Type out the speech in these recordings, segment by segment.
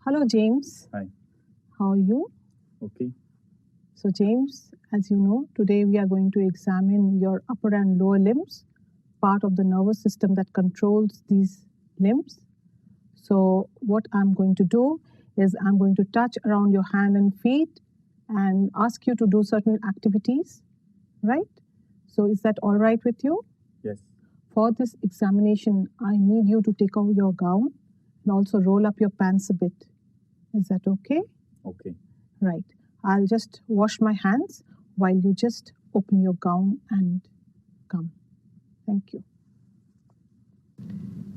Hello, James. Hi. How are you? Okay. So, James, as you know, today we are going to examine your upper and lower limbs, part of the nervous system that controls these limbs. So, what I'm going to do is I'm going to touch around your hand and feet and ask you to do certain activities, right? So, is that all right with you? Yes. For this examination, I need you to take off your gown and also roll up your pants a bit. Is that okay? Okay. Right. I'll just wash my hands while you just open your gown and come. Thank you.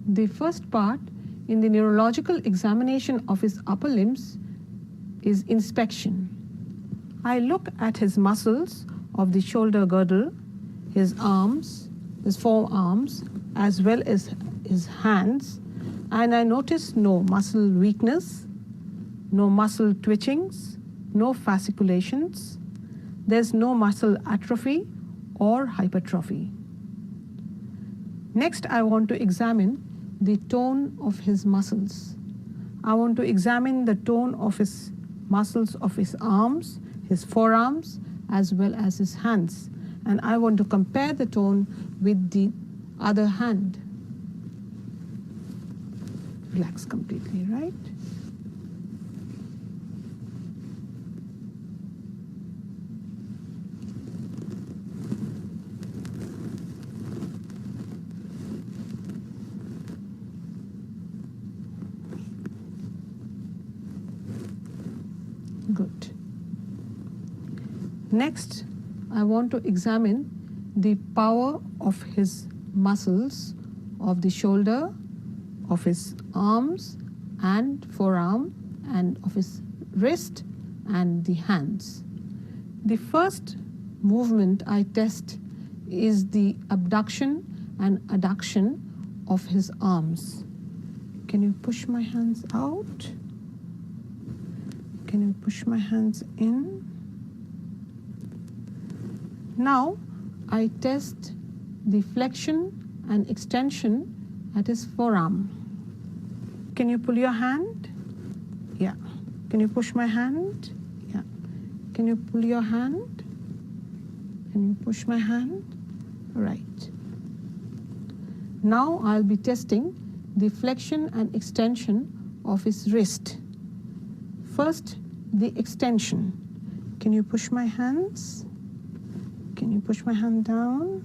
The first part in the neurological examination of his upper limbs is inspection. I look at his muscles of the shoulder girdle, his arms, his forearms, as well as his hands, and I notice no muscle weakness, no muscle twitchings, no fasciculations. There's no muscle atrophy or hypertrophy. Next, I want to examine the tone of his muscles. I want to examine the tone of his muscles of his arms, his forearms, as well as his hands. And I want to compare the tone with the other hand. Relax completely, right? Good. Next, I want to examine the power of his muscles of the shoulder, of his arms and forearm, and of his wrist and the hands. The first movement I test is the abduction and adduction of his arms. Can you push my hands out? Can you push my hands in? Now I test the flexion and extension at his forearm. Can you pull your hand? Yeah. Can you push my hand? Yeah. Can you pull your hand? Can you push my hand? Right. Now I'll be testing the flexion and extension of his wrist. First, the extension. Can you push my hands? Can you push my hand down?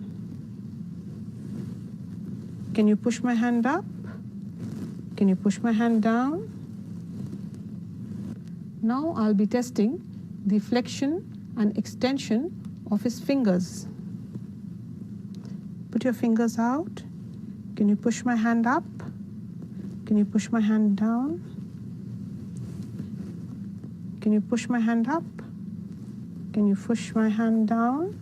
Can you push my hand up? Can you push my hand down? Now I'll be testing the flexion and extension of his fingers. Put your fingers out. Can you push my hand up? Can you push my hand down? Can you push my hand up? Can you push my hand down?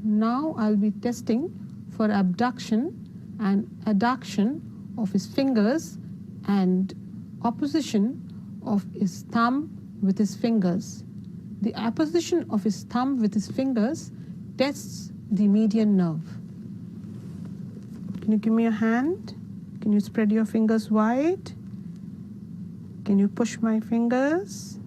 Now I'll be testing for abduction and adduction of his fingers and opposition of his thumb with his fingers. The opposition of his thumb with his fingers tests the median nerve. Can you give me a hand? Can you spread your fingers wide? Can you push my fingers?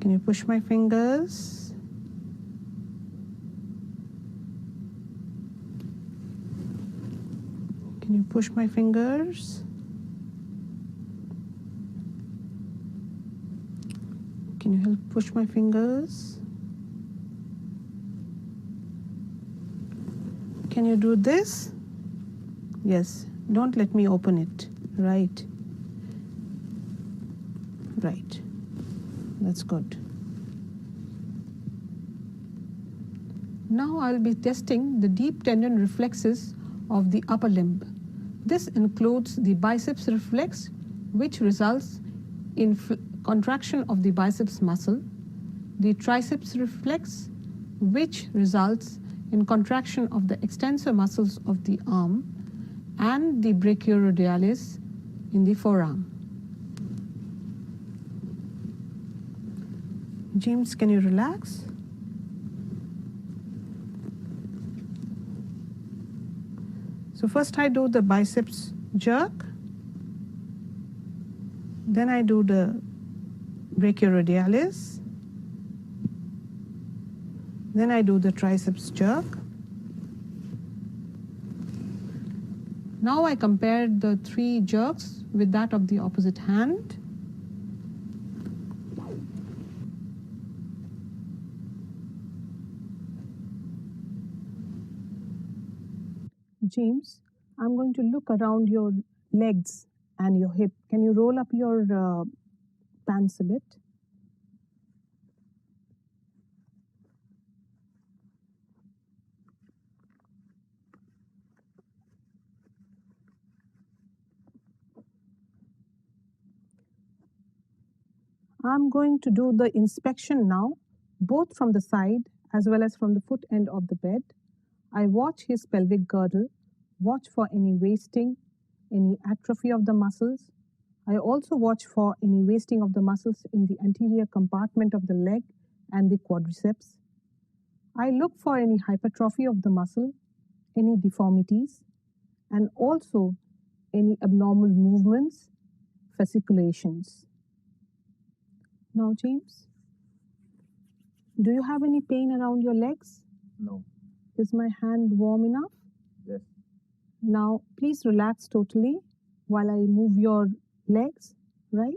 Can you push my fingers? Can you push my fingers? Can you help push my fingers? Can you do this? Yes. Don't let me open it. Right. Right. That's good. Now I'll be testing the deep tendon reflexes of the upper limb. This includes the biceps reflex, which results in contraction of the biceps muscle, the triceps reflex, which results in contraction of the extensor muscles of the arm, and the brachioradialis in the forearm. James, can you relax? So first I do the biceps jerk, then I do the brachioradialis, then I do the triceps jerk. Now I compare the 3 jerks with that of the opposite hand. James, I'm going to look around your legs and your hip. Can you roll up your pants a bit? I'm going to do the inspection now, both from the side as well as from the foot end of the bed. I watch his pelvic girdle, watch for any wasting, any atrophy of the muscles. I also watch for any wasting of the muscles in the anterior compartment of the leg and the quadriceps. I look for any hypertrophy of the muscle, any deformities, and also any abnormal movements, fasciculations. Now, James, do you have any pain around your legs? No. Is my hand warm enough? Yes. Now, please relax totally while I move your legs, right?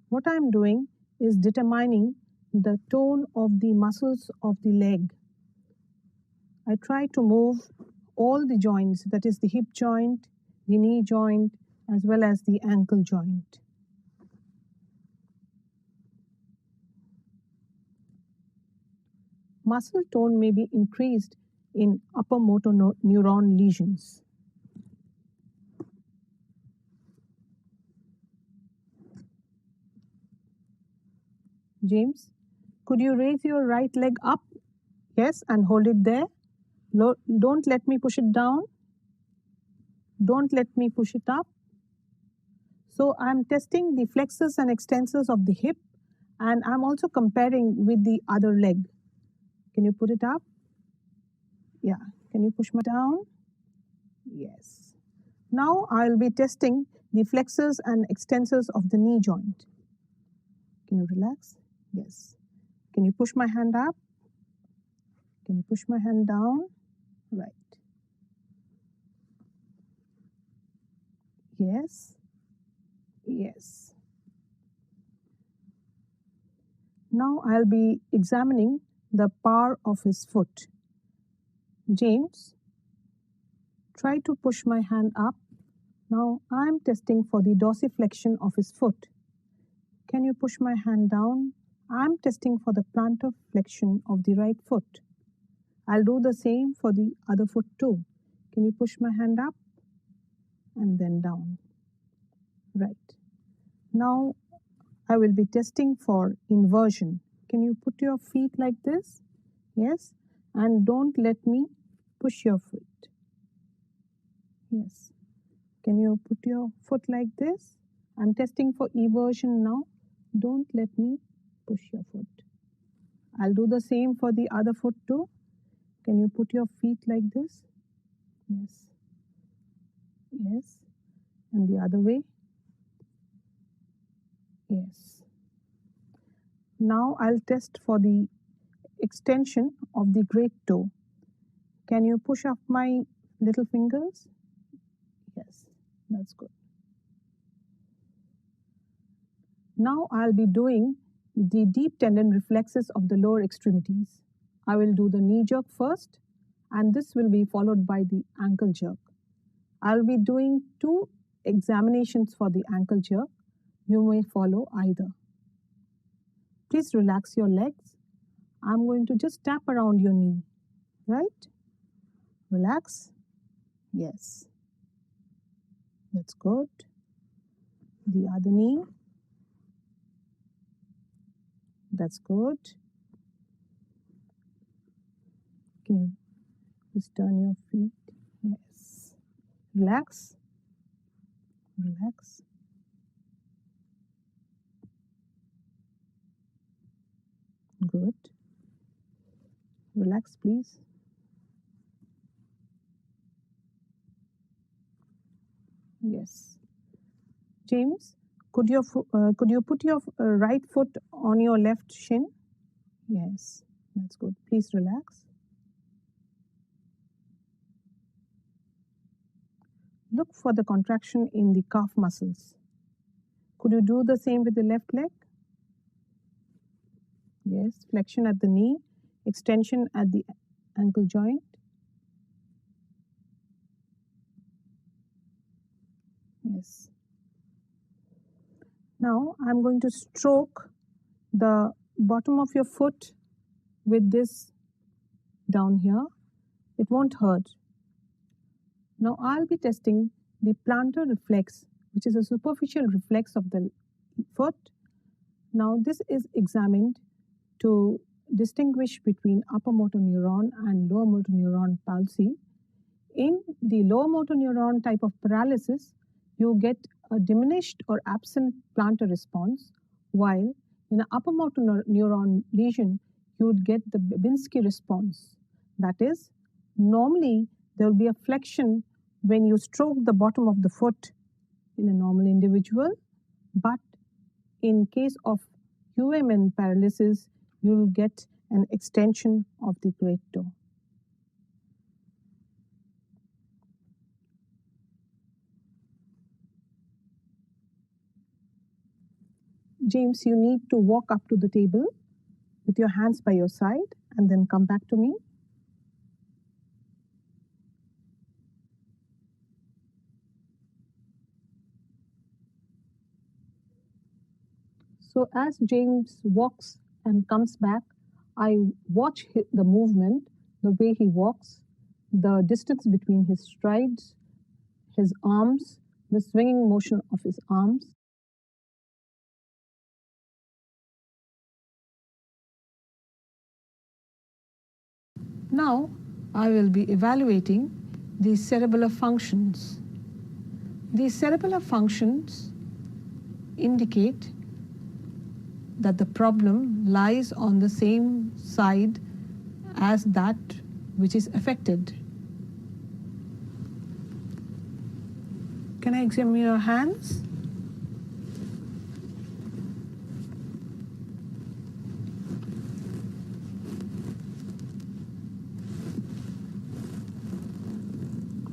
What I'm doing is determining the tone of the muscles of the leg. I try to move all the joints, that is the hip joint, the knee joint, as well as the ankle joint. Muscle tone may be increased in upper motor neuron lesions. James, could you raise your right leg up? Yes, and hold it there. Don't let me push it down. Don't let me push it up. So I'm testing the flexors and extensors of the hip, and I'm also comparing with the other leg. Can you put it up? Yeah. Can you push me down? Yes. Now I'll be testing the flexors and extensors of the knee joint. Can you relax? Yes. Can you push my hand up? Can you push my hand down? Right. Yes. Yes. Now I'll be examining the power of his foot. James, try to push my hand up. Now I'm testing for the dorsiflexion of his foot. Can you push my hand down? I'm testing for the plantar flexion of the right foot. I'll do the same for the other foot too. Can you push my hand up and then down? Right. Now I will be testing for inversion. Can you put your feet like this? Yes. And don't let me push your foot. Yes. Can you put your foot like this? I'm testing for eversion now. Don't let me push your foot. I'll do the same for the other foot too. Can you put your feet like this? Yes. Yes. And the other way? Yes. Now I'll test for the extension of the great toe. Can you push up my little fingers? Yes, that's good. Now I'll be doing the deep tendon reflexes of the lower extremities. I will do the knee jerk first, and this will be followed by the ankle jerk. I'll be doing 2 examinations for the ankle jerk. You may follow either. Please relax your legs. I'm going to just tap around your knee, right? Relax. Yes. That's good. The other knee. That's good. Can you just turn your feet? Yes. Relax. Relax. Good. Relax, please. Yes. James, could you put your right foot on your left shin? Yes, that's good. Please relax. Look for the contraction in the calf muscles. Could you do the same with the left leg? Yes, flexion at the knee, extension at the ankle joint. Yes. Now I'm going to stroke the bottom of your foot with this down here. It won't hurt. Now I'll be testing the plantar reflex, which is a superficial reflex of the foot. Now this is examined to distinguish between upper motor neuron and lower motor neuron palsy. In the lower motor neuron type of paralysis, you get a diminished or absent plantar response, while in an upper motor neuron lesion, you would get the Babinski response. That is, normally there will be a flexion when you stroke the bottom of the foot in a normal individual, but in case of UMN paralysis, you will get an extension of the great toe. James, you need to walk up to the table with your hands by your side and then come back to me. So as James walks and comes back, I watch the movement, the way he walks, the distance between his strides, his arms, the swinging motion of his arms. Now I will be evaluating the cerebellar functions. The cerebellar functions indicate that the problem lies on the same side as that which is affected. Can I examine your hands?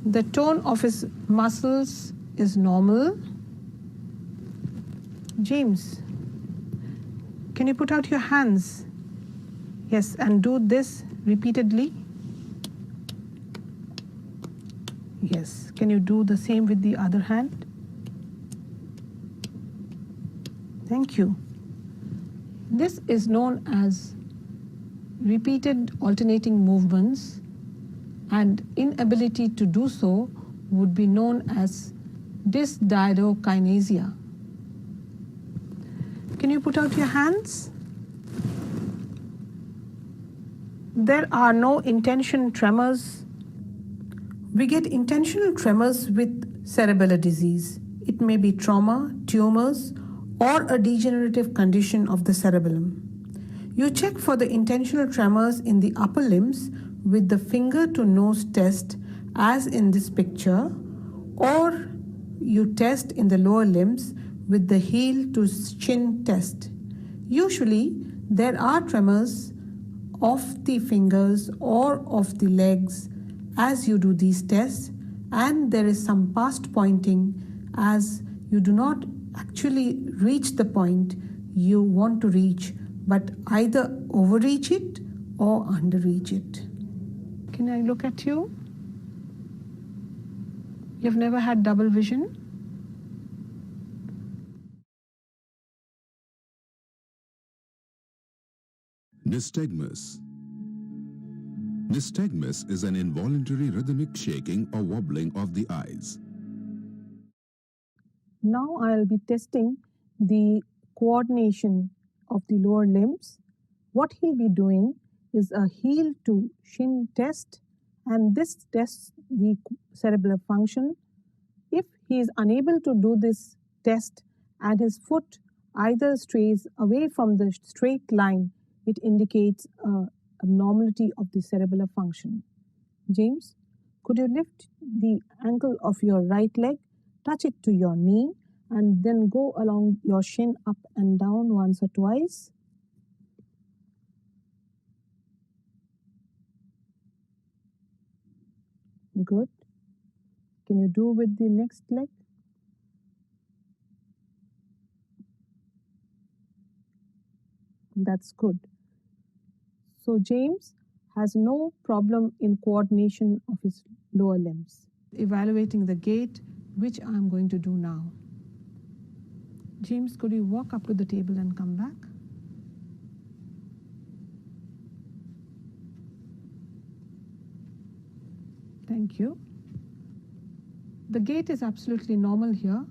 The tone of his muscles is normal. James, can you put out your hands? Yes, and do this repeatedly. Yes, can you do the same with the other hand? Thank you. This is known as repeated alternating movements, and inability to do so would be known as dysdiadokinesia. Can you put out your hands? There are no intention tremors. We get intentional tremors with cerebellar disease. It may be trauma, tumors, or a degenerative condition of the cerebellum. You check for the intentional tremors in the upper limbs with the finger to nose test, as in this picture, or you test in the lower limbs with the heel to shin test. Usually, there are tremors of the fingers or of the legs as you do these tests, and there is some past pointing as you do not actually reach the point you want to reach, but either overreach it or underreach it. Can I look at you? You've never had double vision? Nystagmus. Nystagmus is an involuntary rhythmic shaking or wobbling of the eyes. Now I'll be testing the coordination of the lower limbs. What he'll be doing is a heel to shin test, and this tests the cerebellar function. If he is unable to do this test and his foot either strays away from the straight line, it indicates a abnormality of the cerebellar function. James, could you lift the ankle of your right leg touch it to your knee and then go along your shin up and down once or twice. Good. Can you do with the next leg? That's good. So James has no problem in coordination of his lower limbs. Evaluating the gait, which I'm going to do now. James, could you walk up to the table and come back? Thank you. The gait is absolutely normal here.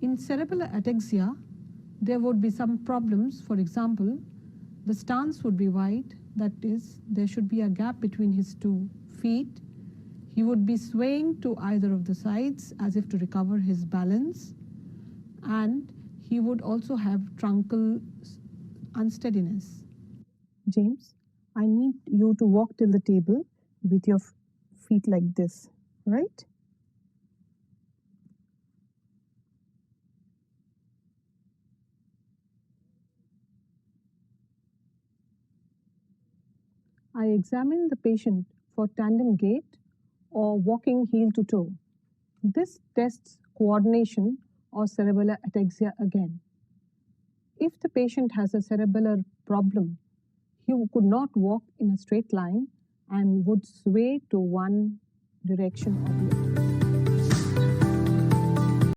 In cerebellar ataxia, there would be some problems. For example, the stance would be wide, that is, there should be a gap between his 2 feet. He would be swaying to either of the sides as if to recover his balance, and he would also have truncal unsteadiness. James, I need you to walk till the table with your feet like this, right? I examine the patient for tandem gait or walking heel to toe. This tests coordination or cerebellar ataxia again. If the patient has a cerebellar problem, he could not walk in a straight line and would sway to one direction or the other.